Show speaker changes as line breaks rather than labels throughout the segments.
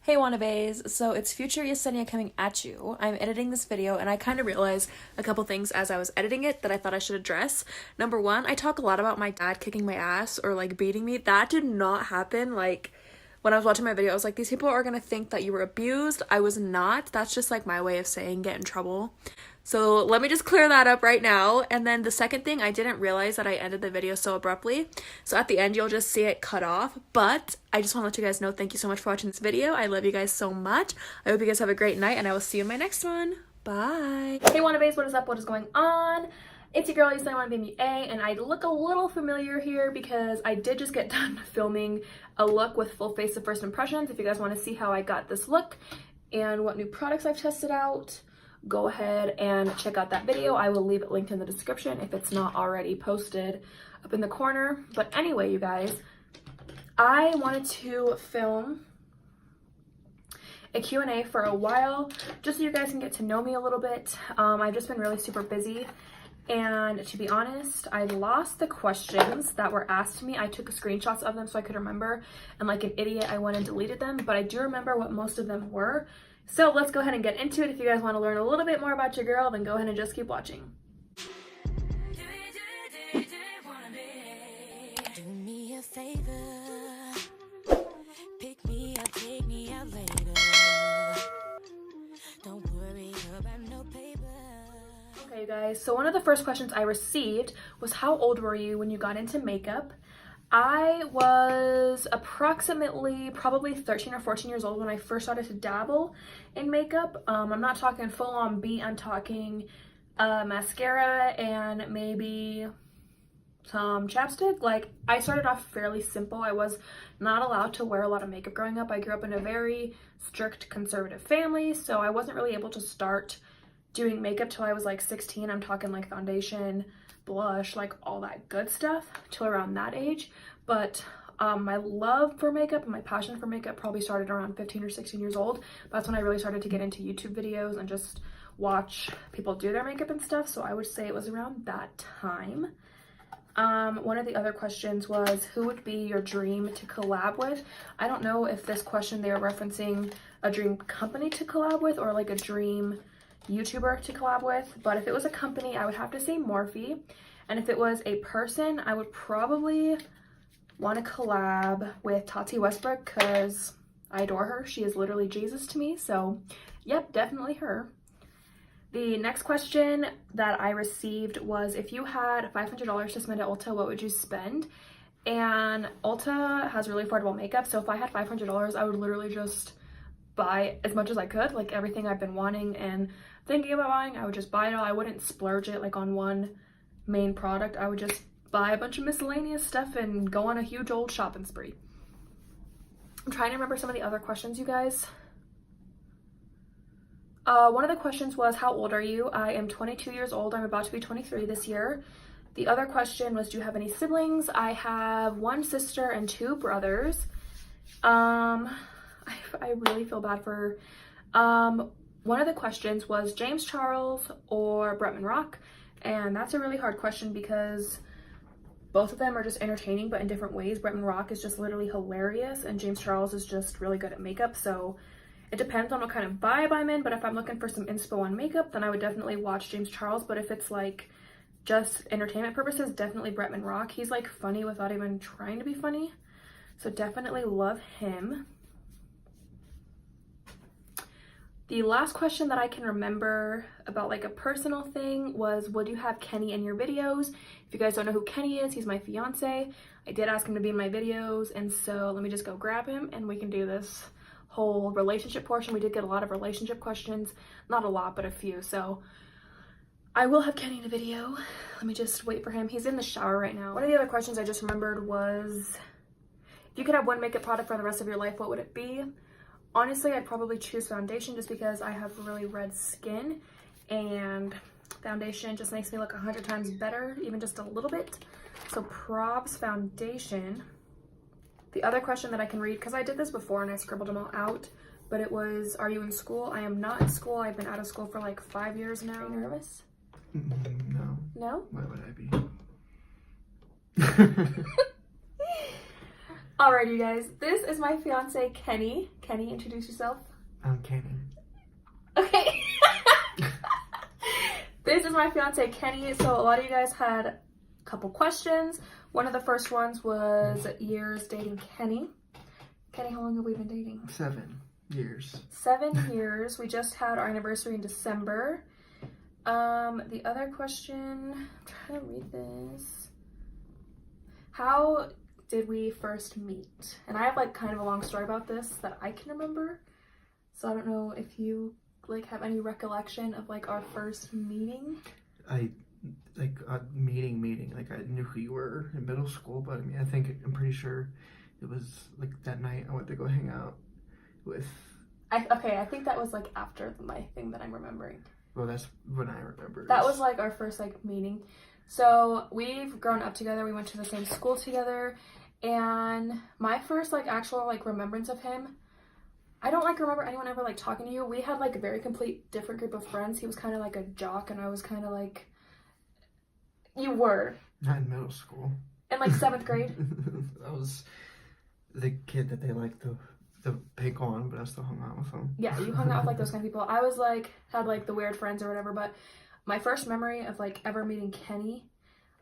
Hey wannabes, so it's future Yesenia coming at you. I'm editing this video and I kind of realized a couple things as I was editing it that I thought I should address. Number one, I talk a lot about my dad kicking my ass or like beating me. That did not happen. Like when I was watching my video, I was like, these people are gonna think that you were abused. I was not. That's just like my way of saying get in trouble. So let me just clear that up right now. And then the second thing, I didn't realize that I ended the video so abruptly. So at the end, you'll just see it cut off. But I just want to let you guys know, thank you so much for watching this video. I love you guys so much. I hope you guys have a great night and I will see you in my next one. Bye. Hey wannabes, what is up? What is going on? It's your girl, Yesenia Baby A, and I look a little familiar here because I did just get done filming a look with full face of first impressions. If you guys want to see how I got this look and what new products I've tested out, go ahead and check out that video. I will leave it linked in the description if it's not already posted up in the corner. But anyway, you guys, I wanted to film a Q&A for a while just so you guys can get to know me a little bit. I've just been really super busy, and to be honest, I lost the questions that were asked to me. I took screenshots of them so I could remember, and like an idiot I went and deleted them, but I do remember what most of them were. So let's go ahead and get into it. If you guys want to learn a little bit more about your girl, then go ahead and just keep watching. Do me a favor. Pick me up, take me out later. Don't worry about no paper. Okay, you guys, so one of the first questions I received was how old were you when you got into makeup? I was approximately probably 13 or 14 years old when I first started to dabble in makeup. I'm not talking full-on beat, I'm talking mascara and maybe some chapstick. Like, I started off fairly simple. I was not allowed to wear a lot of makeup growing up. I grew up in a very strict conservative family, so I wasn't really able to start doing makeup till I was like 16. I'm talking like foundation, blush, like all that good stuff till around that age. But my love for makeup and my passion for makeup probably started around 15 or 16 years old. That's when I really started to get into YouTube videos and just watch people do their makeup and stuff. So I would say it was around that time. One of the other questions was, who would be your dream to collab with? I don't know if this question they are referencing a dream company to collab with or like a dream YouTuber to collab with, but if it was a company, I would have to say Morphe, and if it was a person, I would probably want to collab with Tati Westbrook because I adore her. She is literally Jesus to me, so yep, definitely her. The next question that I received was, if you had $500 to spend at Ulta, what would you spend? And Ulta has really affordable makeup, so if I had $500, I would literally just buy as much as I could, like everything I've been wanting and thinking about buying. I would just buy it all. I wouldn't splurge it like on one main product. I would just buy a bunch of miscellaneous stuff and go on a huge old shopping spree. I'm trying to remember some of the other questions, you guys. One of the questions was, how old are you? I am 22 years old. I'm about to be 23 this year. The other question was, do you have any siblings? I have one sister and two brothers. I really feel bad for her. One of the questions was James Charles or Bretman Rock, and that's a really hard question because both of them are just entertaining but in different ways. Bretman Rock is just literally hilarious and James Charles is just really good at makeup, so it depends on what kind of vibe I'm in. But if I'm looking for some inspo on makeup, then I would definitely watch James Charles. But if it's like just entertainment purposes, definitely Bretman Rock. He's like funny without even trying to be funny, so definitely love him. The last question that I can remember about like a personal thing was, would you have Kenny in your videos? If you guys don't know who Kenny is, he's my fiance. I did ask him to be in my videos, and so let me just go grab him and we can do this whole relationship portion. We did get a lot of relationship questions, not a lot, but a few. So I will have Kenny in a video. Let me just wait for him. He's in the shower right now. One of the other questions I just remembered was, if you could have one makeup product for the rest of your life, what would it be? Honestly, I'd probably choose foundation just because I have really red skin and foundation just makes me look 100 times better, even just a little bit. So probs foundation. The other question that I can read, because I did this before and I scribbled them all out, but it was, are you in school? I am not in school. I've been out of school for like 5 years now. Are you nervous?
No.
No?
Why would I be?
Alright, you guys, this is my fiance, Kenny. Kenny, introduce yourself.
I'm Kenny.
Okay. This is my fiance, Kenny. So a lot of you guys had a couple questions. One of the first ones was years dating Kenny. Kenny, how long have we been dating?
7 years.
7 years. We just had our anniversary in December. The other question, I'm trying to read this. How did we first meet? And I have like kind of a long story about this that I can remember. So I don't know if you like have any recollection of like our first meeting.
Like a meeting. Like I knew who you were in middle school, but I mean, I'm pretty sure it was like that night I went to go hang out with.
I think that was like after my thing that I'm remembering.
Well, that's when I remember.
That was like our first like meeting. So we've grown up together. We went to the same school together, and my first like actual like remembrance of him, I don't like remember anyone ever like talking to you. We had like a very complete different group of friends. He was kind of like a jock, and I was kind of like, you were
not in middle school.
In like 7th grade.
I was the kid that they liked to pick on, but I still hung out with them.
Yeah, you hung out with like those kind of people. I was like had like the weird friends or whatever, but my first memory of like ever meeting Kenny,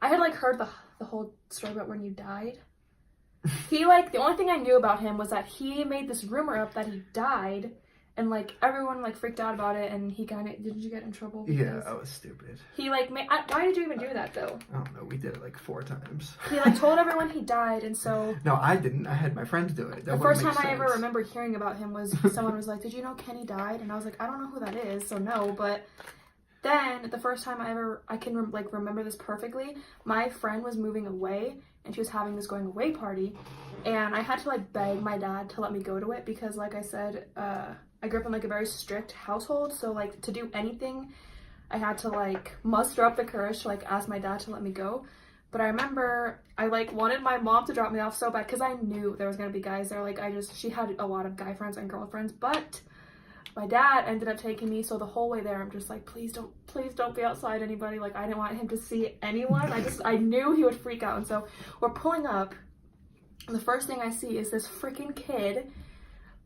I had like heard the whole story about when you died. He like, the only thing I knew about him was that he made this rumor up that he died, and like everyone like freaked out about it, and he kind of, didn't you get in trouble?
Yeah, I was stupid.
He like why did you even do that though?
I don't know, we did it like 4 times.
He like told everyone he died, and so.
No, I didn't. I had my friends do it.
The first time I ever remember hearing about him was someone was like, did you know Kenny died? And I was like, I don't know who that is, so no, but then the first time I can remember this perfectly, my friend was moving away, and she was having this going away party, and I had to like beg my dad to let me go to it because like I said, I grew up in like a very strict household, so like to do anything I had to like muster up the courage to like ask my dad to let me go. But I remember I like wanted my mom to drop me off so bad because I knew there was gonna be guys there. Like she had a lot of guy friends and girlfriends, but my dad ended up taking me, so the whole way there I'm just like, please don't be outside, anybody. Like I didn't want him to see anyone. I knew he would freak out. And so we're pulling up, and the first thing I see is this freaking kid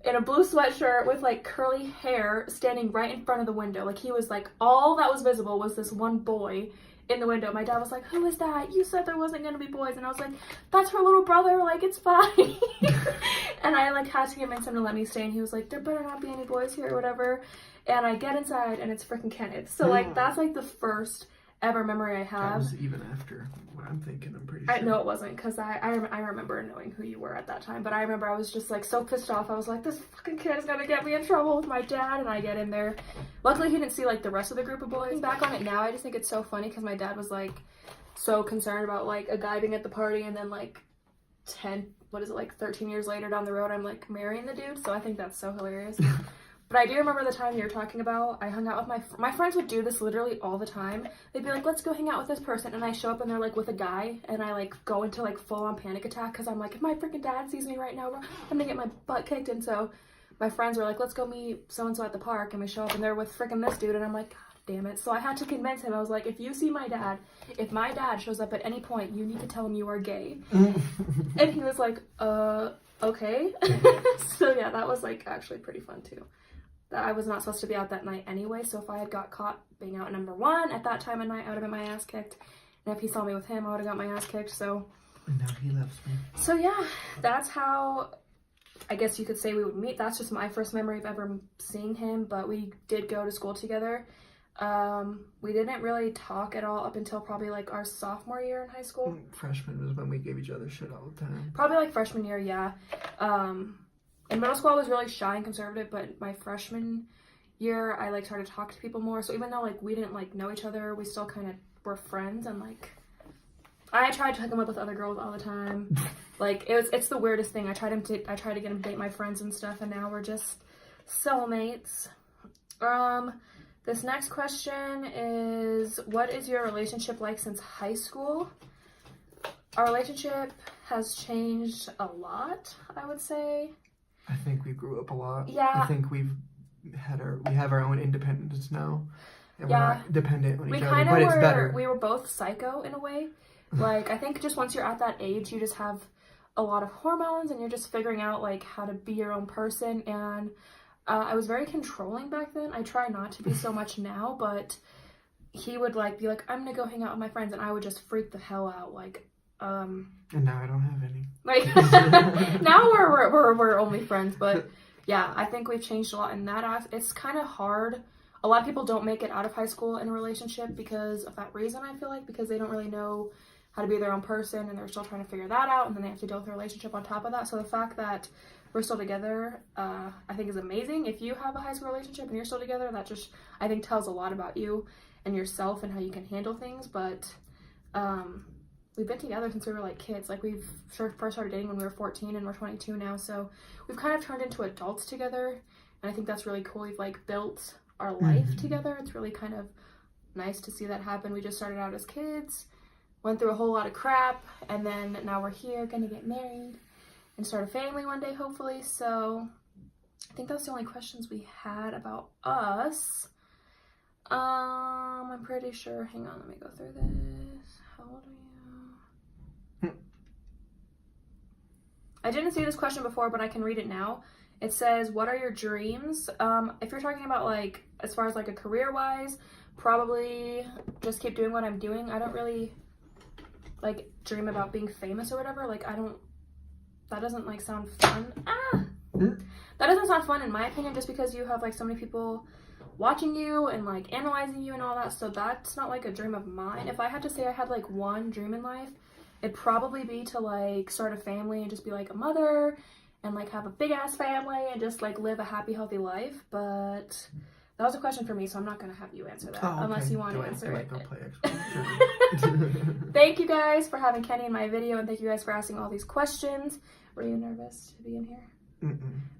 in a blue sweatshirt with like curly hair standing right in front of the window. Like he was like, all that was visible was this one boy in the window. My dad was like, who is that? You said there wasn't gonna be boys. And I was like, that's her little brother, like it's fine. And I like had to convince him to let me stay, and he was like, there better not be any boys here or whatever. And I get inside and it's freaking Kenneth. So like that's like the first ever memory I have.
That was even after what I'm thinking, I'm pretty sure.
No, it wasn't, because I remember knowing who you were at that time, but I remember I was just like so pissed off. I was like, this fucking kid is gonna get me in trouble with my dad, and I get in there. Luckily he didn't see like the rest of the group of boys. Looking back on it now, I just think it's so funny because my dad was like so concerned about like a guy being at the party, and then like 13 years later down the road I'm like marrying the dude, so I think that's so hilarious. But I do remember the time you're talking about. I hung out with my friends would do this literally all the time. They'd be like, let's go hang out with this person, and I show up and they're like with a guy, and I like go into like full on panic attack because I'm like, if my freaking dad sees me right now, I'm gonna get my butt kicked. And so my friends were like, let's go meet so and so at the park, and we show up and they're with freaking this dude, and I'm like, god damn it. So I had to convince him. I was like, if you see my dad, if my dad shows up at any point, you need to tell him you are gay. And he was like, okay. So yeah, that was like actually pretty fun too. That I was not supposed to be out that night anyway, so if I had got caught being out number 1 at that time of night, I would have been my ass kicked. And if he saw me with him, I would have got my ass kicked, so.
And now he loves me.
So yeah, that's how, I guess you could say we would meet. That's just my first memory of ever seeing him, but we did go to school together. We didn't really talk at all up until probably like our sophomore year in high school.
Freshman was when we gave each other shit all the time.
Probably like freshman year, yeah. In middle school I was really shy and conservative, but my freshman year I like started to talk to people more. So even though like we didn't like know each other, we still kind of were friends, and like I tried to hook him up with other girls all the time. Like it's the weirdest thing. I tried to get him to date my friends and stuff, and now we're just soulmates. This next question is, what is your relationship like since high school? Our relationship has changed a lot, I would say.
I think we grew up a lot.
Yeah.
I think we have our own independence now. And we're not dependent on each other, but it's better.
We were both psycho in a way. Like, I think just once you're at that age, you just have a lot of hormones and you're just figuring out like how to be your own person. And I was very controlling back then. I try not to be so much now, but he would like be like, I'm gonna go hang out with my friends, and I would just freak the hell out. Like,
and now I don't have any.
Like now we're only friends, but yeah, I think we've changed a lot in that. It's kind of hard. A lot of people don't make it out of high school in a relationship because of that reason, I feel like, because they don't really know how to be their own person and they're still trying to figure that out, and then they have to deal with a relationship on top of that. So the fact that we're still together, I think is amazing. If you have a high school relationship and you're still together, that just, I think, tells a lot about you and yourself and how you can handle things. But we've been together since we were like kids. Like, we've first started dating when we were 14 and we're 22 now. So we've kind of turned into adults together. And I think that's really cool. We've like built our life together. It's really kind of nice to see that happen. We just started out as kids, went through a whole lot of crap, and then now we're here, gonna get married and start a family one day, hopefully. So I think that's the only questions we had about us. I'm pretty sure, hang on, let me go through this. How old are you? I didn't see this question before, but I can read it now. It says, what are your dreams? If you're talking about like, as far as like a career-wise, probably just keep doing what I'm doing. I don't really like dream about being famous or whatever. Like, that doesn't like sound fun. That doesn't sound fun in my opinion, just because you have like so many people watching you and like analyzing you and all that. So that's not like a dream of mine. If I had to say I had like one dream in life, it'd probably be to like start a family and just be like a mother and like have a big ass family and just like live a happy, healthy life. But that was a question for me, so I'm not gonna have you answer that unless you want to answer it.
Go play Xbox.
Thank you guys for having Kenny in my video, and thank you guys for asking all these questions. Were you nervous to be in here?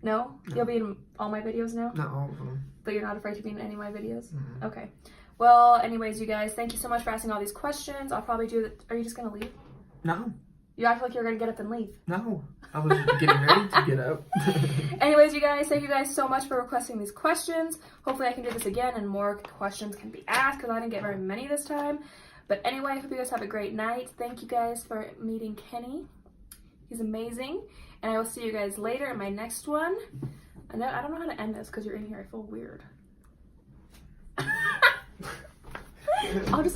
No? You'll be in all my videos now?
Not all of them.
But you're not afraid to be in any of my videos? Okay. Well, anyways, you guys, thank you so much for asking all these questions. I'll probably do that. Are you just gonna leave?
No.
You act like you're gonna get up and leave.
No. I was getting ready to get up.
Anyways, you guys, thank you guys so much for requesting these questions. Hopefully I can do this again and more questions can be asked, because I didn't get very many this time. But anyway, I hope you guys have a great night. Thank you guys for meeting Kenny. He's amazing. And I will see you guys later in my next one. I don't know how to end this because you're in here. I feel weird. I'll just